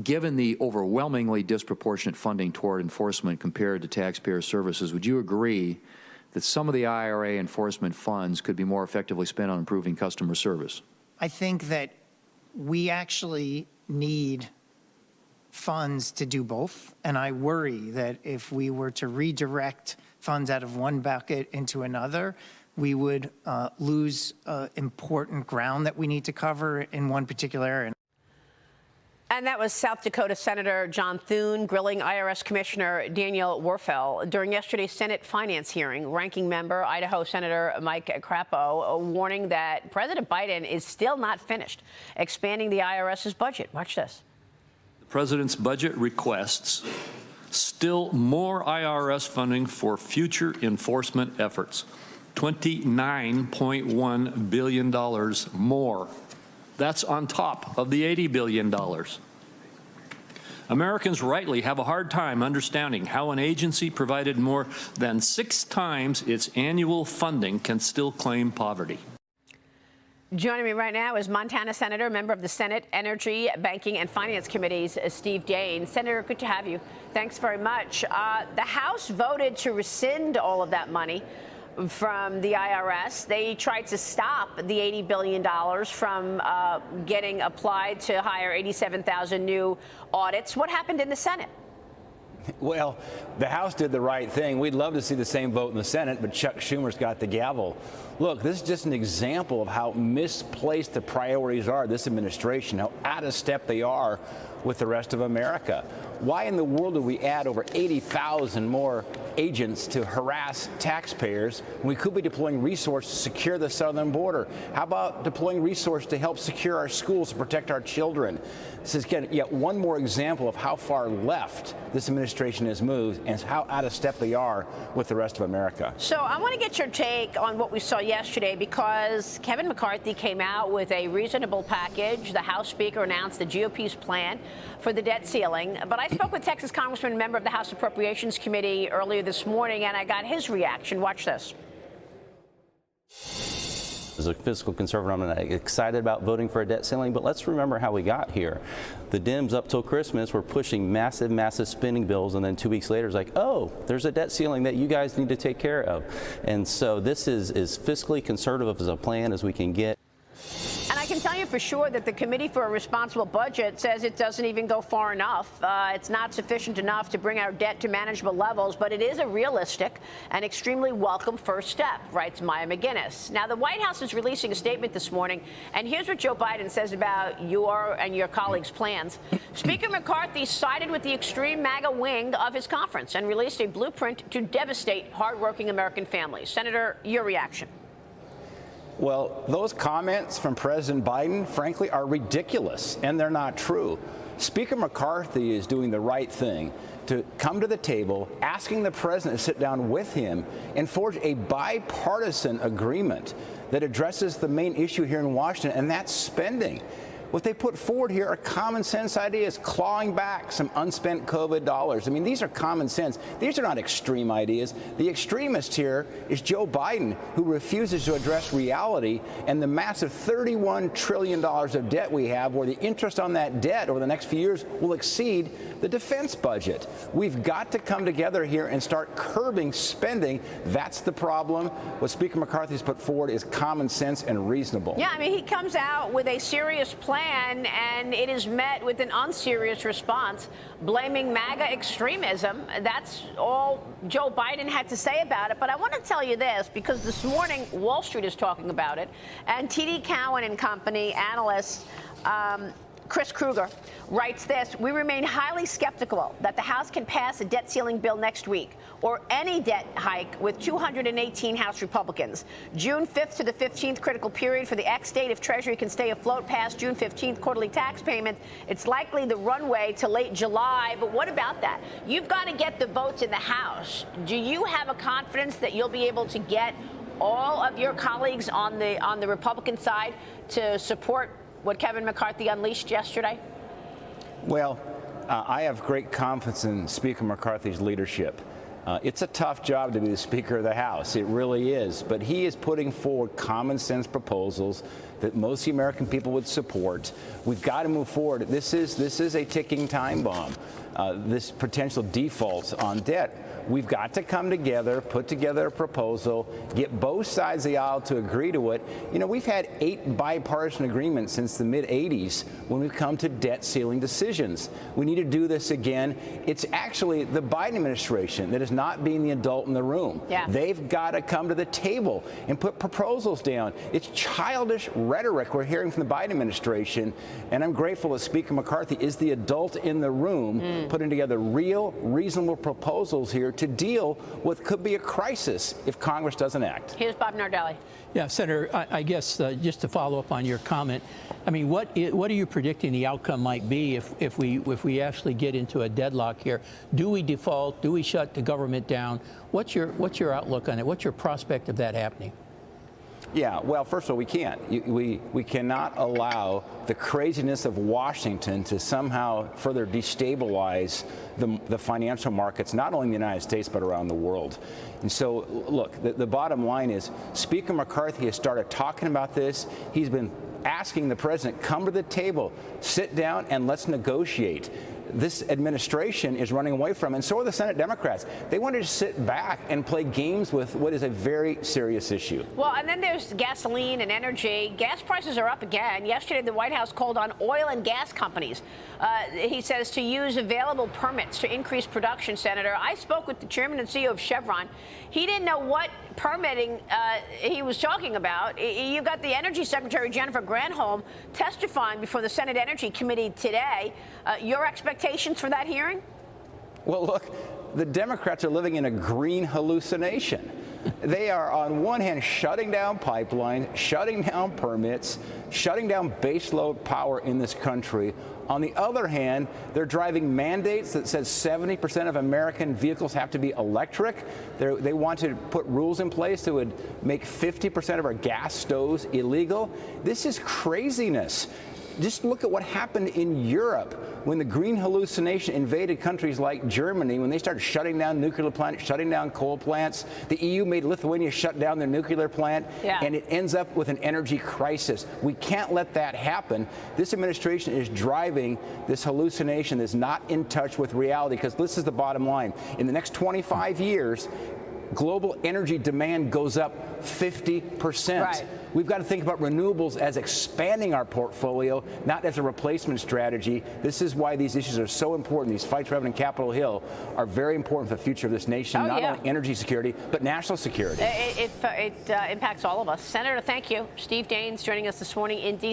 given the overwhelmingly disproportionate funding toward enforcement compared to taxpayer services, would you agree that some of the IRA enforcement funds could be more effectively spent on improving customer service? I think that we actually need funds to do both, and I worry that if we were to redirect funds out of one bucket into another, we would lose important ground that we need to cover in one particular area. And that was South Dakota Senator John Thune grilling IRS Commissioner Daniel Werfel during yesterday's Senate Finance hearing. Ranking member Idaho Senator Mike Crapo warning that President Biden is still not finished expanding the IRS's budget. Watch this. The president's budget requests still more IRS funding for future enforcement efforts. $29.1 billion more. That's on top of the $80 billion. Americans rightly have a hard time understanding how an agency provided more than 6 times its annual funding can still claim poverty. Joining me right now is Montana Senator, member of the Senate Energy, Banking, and Finance Committees, Steve Daines. Senator, good to have you. Thanks very much. The House voted to rescind all of that money from the IRS. They tried to stop the $80 billion from getting applied to hire 87,000 new audits. What happened in the Senate? Well, the House did the right thing. We'd love to see the same vote in the Senate, but Chuck Schumer's got the gavel. Look, this is just an example of how misplaced the priorities are, this administration, how out of step they are with the rest of America. Why in the world do we add over 80,000 more agents to harass taxpayers when we could be deploying resources to secure the southern border? How about deploying resources to help secure our schools, to protect our children? This is, again, yet one more example of how far left this administration has moved and how out of step they are with the rest of America. So I want to get your take on what we saw yesterday, because Kevin McCarthy came out with a reasonable package. The House Speaker announced the GOP's plan for the debt ceiling. But I spoke with Texas Congressman, member of the House Appropriations Committee, earlier this morning, and I got his reaction. Watch this. As a fiscal conservative, I'm not excited about voting for a debt ceiling, but let's remember how we got here. The Dems up till Christmas were pushing massive spending bills, and then 2 weeks later it's like, oh, there's a debt ceiling that you guys need to take care of. And so this is as fiscally conservative as a plan as we can get. And I can tell you for sure that the Committee for a Responsible Budget says it doesn't even go far enough. It's not sufficient enough to bring our debt to manageable levels, but it is a realistic and extremely welcome first step, writes Maya McGinnis. Now, the White House is releasing a statement this morning, and here's what Joe Biden says about your and your colleagues' plans. Speaker McCarthy sided with the extreme MAGA wing of his conference and released a blueprint to devastate hardworking American families. Senator, your reaction? Well, those comments from President Biden, frankly, are ridiculous, and they're not true. Speaker McCarthy is doing the right thing to come to the table, asking the president to sit down with him and forge a bipartisan agreement that addresses the main issue here in Washington, and that's spending. What they put forward here are common sense ideas, clawing back some unspent COVID dollars. I mean, these are common sense. These are not extreme ideas. The extremist here is Joe Biden, who refuses to address reality and the massive $31 trillion of debt we have, where the interest on that debt over the next few years will exceed the defense budget. We've got to come together here and start curbing spending. That's the problem. What Speaker McCarthy's put forward is common sense and reasonable. Yeah, I mean, he comes out with a serious plan, and it is met with an unserious response, blaming MAGA extremism. That's all Joe Biden had to say about it. But I want to tell you this, because this morning Wall Street is talking about it, and TD Cowen and Company analyst Chris Kruger writes this: we remain highly skeptical that the House can pass a debt ceiling bill next week or any debt hike with 218 House Republicans. June 5th to the 15th, critical period for the X date. If Treasury can stay afloat past June 15th quarterly tax payment, it's likely the runway to late July. But what about that? You've got to get the votes in the House. Do you have a confidence that you'll be able to get all of your colleagues on the Republican side to support what Kevin McCarthy unleashed yesterday? Well, I have great confidence in Speaker McCarthy's leadership. It's a tough job to be the Speaker of the House. It really is. But he is putting forward common sense proposals that most of the American people would support. We've got to move forward. This is a ticking time bomb, this potential default on debt. We've got to come together, put together a proposal, get both sides of the aisle to agree to it. You know, we've had 8 bipartisan agreements since the mid-'80s when we've come to debt ceiling decisions. We need to do this again. It's actually the Biden administration that is not being the adult in the room. Yeah. They've got to come to the table and put proposals down. It's childish rhetoric we're hearing from the Biden administration, and I'm grateful that Speaker McCarthy is the adult in the room putting together real, reasonable proposals here to deal with could be a crisis if Congress doesn't act. Here's Bob Nardelli. Yeah, Senator, I guess just to follow up on your comment, I mean, what are you predicting the outcome might be if we actually get into a deadlock here? Do we default? Do we shut the government down? What's your outlook on it? What's your prospect of that happening? Yeah, well, first of all, we can't. We cannot allow the craziness of Washington to somehow further destabilize the financial markets, not only in the United States, but around the world. And so, look, the bottom line is Speaker McCarthy has started talking about this. He's been asking the president, come to the table, sit down, and let's negotiate. This administration is running away from, and so are the Senate Democrats. They want to just sit back and play games with what is a very serious issue. Well, and then there's gasoline and energy. Gas prices are up again. Yesterday, the White House called on oil and gas companies, he says, to use available permits to increase production, Senator. I spoke with the chairman and CEO of Chevron. He didn't know what permitting he was talking about. You've got the Energy Secretary, Jennifer Granholm, testifying before the Senate Energy Committee today. Your expectations for that hearing? Well, look, the Democrats are living in a green hallucination. They are, on one hand, shutting down pipelines, shutting down permits, shutting down baseload power in this country. On the other hand, they're driving mandates that says 70% of American vehicles have to be electric. They want to put rules in place that would make 50% of our gas stoves illegal. This is craziness. Just look at what happened in Europe when the green hallucination invaded countries like Germany, when they started shutting down nuclear plants, shutting down coal plants. The EU made Lithuania shut down their nuclear plant, and it ends up with an energy crisis. We can't let that happen. This administration is driving this hallucination that's not in touch with reality, because this is the bottom line. In the next 25 years, global energy demand goes up 50%. Right. We've got to think about renewables as expanding our portfolio, not as a replacement strategy. This is why these issues are so important. These fights we're having on Capitol Hill are very important for the future of this nation, not only energy security, but national security. It impacts all of us. Senator, thank you. Steve Daines joining us this morning in D.C.